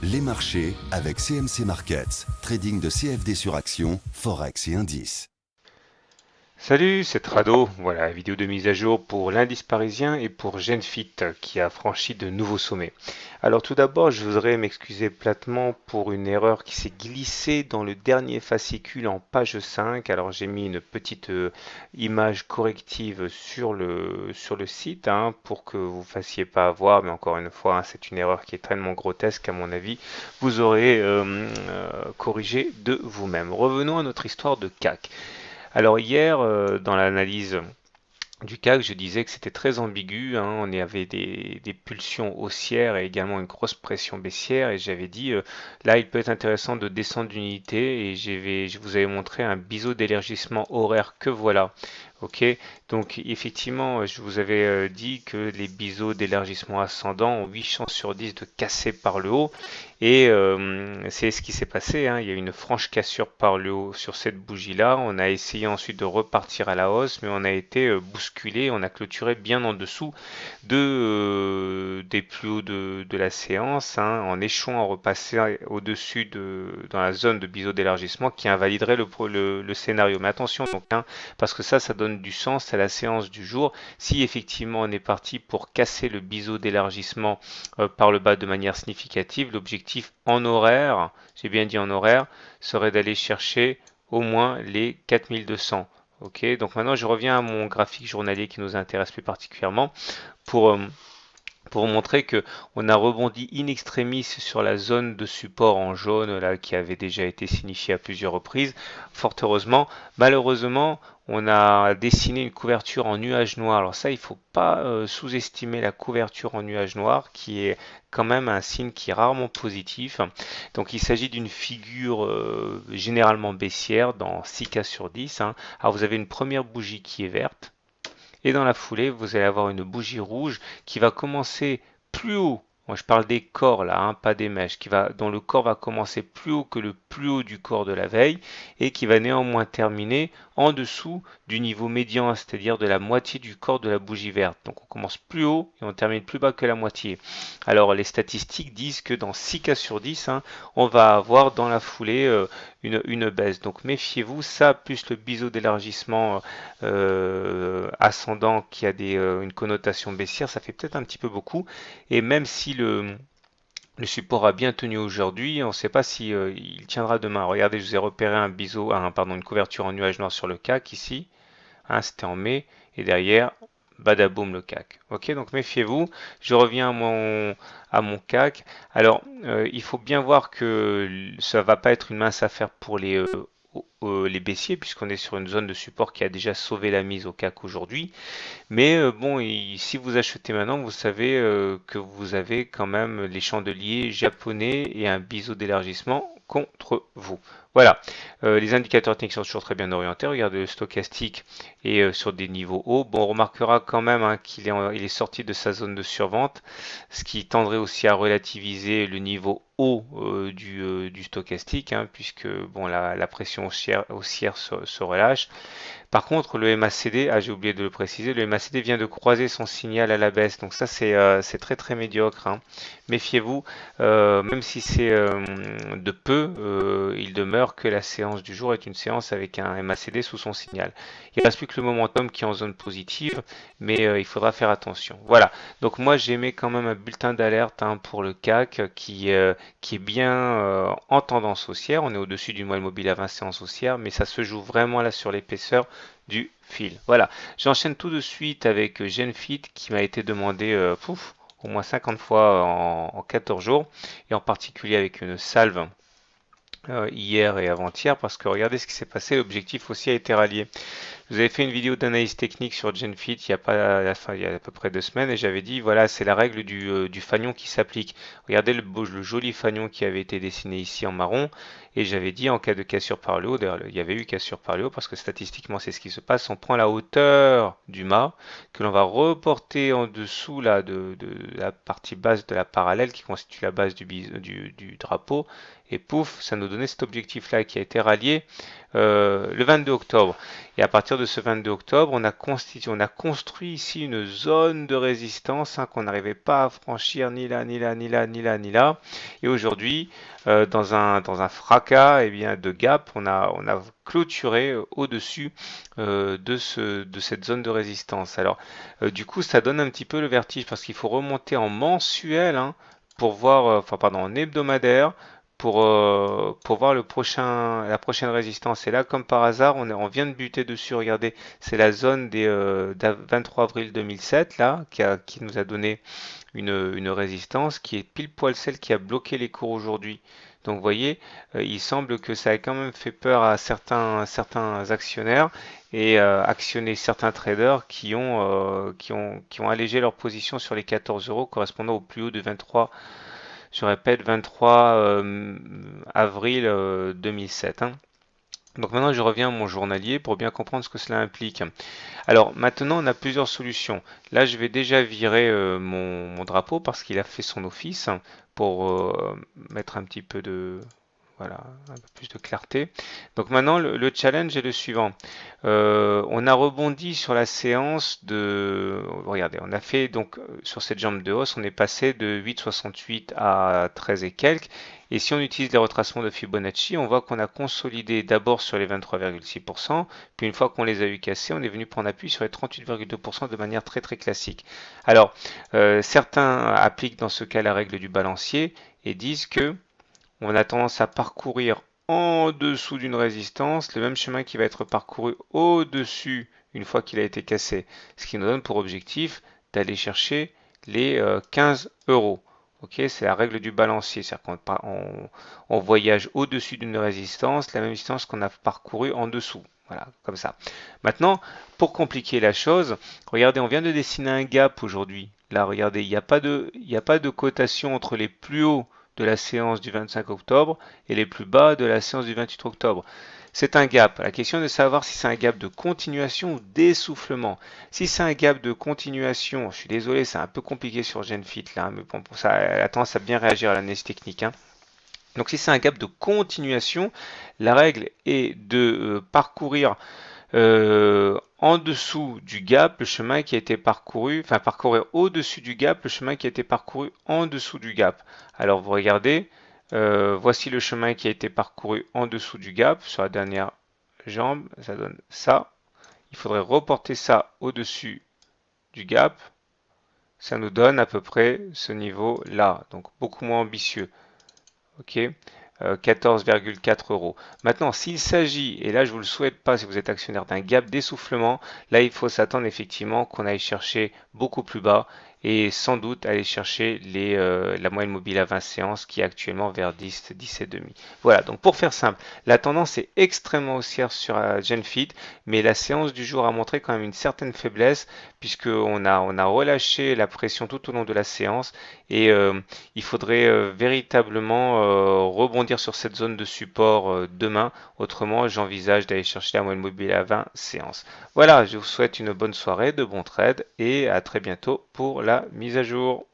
Les marchés avec CMC Markets, trading de CFD sur action, Forex et indices. Salut, c'est Trado. Voilà, vidéo de mise à jour pour l'indice parisien et pour Genfit qui a franchi de nouveaux sommets. Alors tout d'abord, je voudrais m'excuser platement pour une erreur qui s'est glissée dans le dernier fascicule en page 5. Alors j'ai mis une petite image corrective sur le site pour que vous ne fassiez pas avoir, mais encore une fois, c'est une erreur qui est tellement grotesque à mon avis, vous aurez corrigé de vous-même. Revenons à notre histoire de CAC. Alors hier, dans l'analyse du CAC, je disais que c'était très ambigu, on y avait des pulsions haussières et également une grosse pression baissière, et j'avais dit là il peut être intéressant de descendre d'unité, et je vous avais montré un biseau d'élargissement horaire que voilà. Ok, donc effectivement, je vous avais dit que les biseaux d'élargissement ascendant ont 8 chances sur 10 de casser par le haut, et c'est ce qui s'est passé, il y a eu une franche cassure par le haut sur cette bougie-là. On a essayé ensuite de repartir à la hausse, mais on a été bousculé, on a clôturé bien en dessous des plus hauts de la séance, en échouant à repasser au-dessus dans la zone de biseau d'élargissement qui invaliderait le scénario. Mais attention donc, parce que ça donne du sens à la séance du jour. Si effectivement on est parti pour casser le biseau d'élargissement par le bas de manière significative, l'objectif en horaire, j'ai bien dit en horaire, serait d'aller chercher au moins les 4200. Ok, donc maintenant je reviens à mon graphique journalier qui nous intéresse plus particulièrement pour, euh, pour montrer que on a rebondi in extremis sur la zone de support en jaune là qui avait déjà été signifiée à plusieurs reprises. Fort heureusement, malheureusement, on a dessiné une couverture en nuage noir. Alors ça, il ne faut pas sous-estimer la couverture en nuage noir qui est quand même un signe qui est rarement positif. Donc il s'agit d'une figure généralement baissière dans 6 cas sur 10. Alors vous avez une première bougie qui est verte. Et dans la foulée, vous allez avoir une bougie rouge qui va commencer plus haut. Moi, je parle des corps là, pas des mèches, dont le corps va commencer plus haut que le plus haut du corps de la veille et qui va néanmoins terminer en dessous du niveau médian, c'est-à-dire de la moitié du corps de la bougie verte. Donc on commence plus haut et on termine plus bas que la moitié. Alors les statistiques disent que dans 6 cas sur 10, on va avoir dans la foulée une baisse. Donc méfiez-vous, ça plus le biseau d'élargissement ascendant qui a une connotation baissière, ça fait peut-être un petit peu beaucoup. Et même si le support a bien tenu aujourd'hui, on ne sait pas si il tiendra demain. Regardez, je vous ai repéré pardon, une couverture en nuage noir sur le CAC ici. C'était en mai. Et derrière, badaboum le CAC. Ok, donc méfiez-vous. Je reviens à mon CAC. Alors, il faut bien voir que ça va pas être une mince affaire pour les baissiers, puisqu'on est sur une zone de support qui a déjà sauvé la mise au CAC aujourd'hui. Mais bon, si vous achetez maintenant, vous savez que vous avez quand même les chandeliers japonais et un biseau d'élargissement contre vous. Voilà. Les indicateurs techniques sont toujours très bien orientés. Regardez le stochastique est sur des niveaux hauts. Bon, on remarquera quand même il est sorti de sa zone de survente, ce qui tendrait aussi à relativiser le niveau haut du stochastique, puisque bon, la pression haussière se relâche. Par contre, le MACD, j'ai oublié de le préciser, le MACD vient de croiser son signal à la baisse. Donc ça, c'est très très médiocre. Méfiez-vous, même si c'est de peu, il demeure que la séance du jour est une séance avec un MACD sous son signal. Il ne reste plus que le momentum qui est en zone positive, mais il faudra faire attention. Voilà, donc moi j'émets quand même un bulletin d'alerte pour le CAC qui est bien en tendance haussière. On est au-dessus du moelle mobile à 20 séances haussières, mais ça se joue vraiment là sur l'épaisseur du fil. Voilà, j'enchaîne tout de suite avec Genfit qui m'a été demandé au moins 50 fois en 14 jours, et en particulier avec une salve hier et avant-hier, parce que regardez ce qui s'est passé, l'objectif aussi a été rallié. Vous avez fait une vidéo d'analyse technique sur Genfit il y a pas, enfin, il y a à peu près 2 semaines, et j'avais dit voilà, c'est la règle du fanion qui s'applique. Regardez le joli fanion qui avait été dessiné ici en marron, et j'avais dit en cas de cassure par le haut, d'ailleurs il y avait eu cassure par le haut parce que statistiquement c'est ce qui se passe, on prend la hauteur du mât que l'on va reporter en dessous là, de la partie basse de la parallèle qui constitue la base du drapeau, et pouf, ça nous donnait cet objectif là qui a été rallié le 22 octobre. Et à partir de ce 22 octobre, on a construit ici une zone de résistance hein, qu'on n'arrivait pas à franchir ni là, ni là, ni là, ni là, ni là. Et aujourd'hui, dans un fracas bien, de gap, on a clôturé au-dessus de cette zone de résistance. Alors, du coup, ça donne un petit peu le vertige parce qu'il faut remonter en mensuel hein, pour voir, enfin pardon, en hebdomadaire pour voir la prochaine résistance. Et là, comme par hasard, on vient de buter dessus. Regardez, c'est la zone des 23 avril 2007 là, qui nous a donné une résistance qui est pile poil celle qui a bloqué les cours aujourd'hui. Donc vous voyez, il semble que ça a quand même fait peur à certains actionnaires et actionné certains traders qui ont allégé leur position sur les 14 euros correspondant au plus haut de 23, je répète, 23 avril 2007. Hein. Donc maintenant, je reviens à mon journalier pour bien comprendre ce que cela implique. Alors maintenant, on a plusieurs solutions. Là, je vais déjà virer mon drapeau parce qu'il a fait son office pour mettre un petit peu de, voilà, un peu plus de clarté. Donc maintenant, le challenge est le suivant. On a rebondi sur la séance de... Regardez, on a fait donc sur cette jambe de hausse, on est passé de 8,68 à 13 et quelques. Et si on utilise les retracements de Fibonacci, on voit qu'on a consolidé d'abord sur les 23,6%, puis une fois qu'on les a eu cassés, on est venu prendre appui sur les 38,2% de manière très très classique. Alors, certains appliquent dans ce cas la règle du balancier et disent que on a tendance à parcourir en dessous d'une résistance le même chemin qui va être parcouru au-dessus une fois qu'il a été cassé. Ce qui nous donne pour objectif d'aller chercher les 15 euros. Ok, c'est la règle du balancier, c'est-à-dire qu'on voyage au-dessus d'une résistance, la même distance qu'on a parcouru en dessous. Voilà, comme ça. Maintenant, pour compliquer la chose, regardez, on vient de dessiner un gap aujourd'hui. Là, regardez, il n'y a pas de cotation entre les plus hauts de la séance du 25 octobre et les plus bas de la séance du 28 octobre. C'est un gap. La question est de savoir si c'est un gap de continuation ou d'essoufflement. Si c'est un gap de continuation, je suis désolé, c'est un peu compliqué sur GenFit là, mais bon, pour ça, elle a tendance à bien réagir à l'analyse technique. Hein. Donc si c'est un gap de continuation, la règle est de parcourir en dessous du gap le chemin qui a été parcouru, enfin parcourir au-dessus du gap le chemin qui a été parcouru en dessous du gap. Alors vous regardez, voici le chemin qui a été parcouru en dessous du gap sur la dernière jambe, ça donne ça. Il faudrait reporter ça au-dessus du gap. Ça nous donne à peu près ce niveau-là, donc beaucoup moins ambitieux. Ok, 14,4 euros. Maintenant, s'il s'agit, et là je ne vous le souhaite pas si vous êtes actionnaire, d'un gap d'essoufflement, là il faut s'attendre effectivement qu'on aille chercher beaucoup plus bas et sans doute aller chercher la moyenne mobile à 20 séances qui est actuellement vers 10, 10,5. Voilà, donc pour faire simple, la tendance est extrêmement haussière sur GenFit, mais la séance du jour a montré quand même une certaine faiblesse puisqu'on a relâché la pression tout au long de la séance et il faudrait véritablement rebondir sur cette zone de support demain. Autrement, j'envisage d'aller chercher la moyenne mobile à 20 séances. Voilà, je vous souhaite une bonne soirée, de bons trades et à très bientôt pour la mise à jour.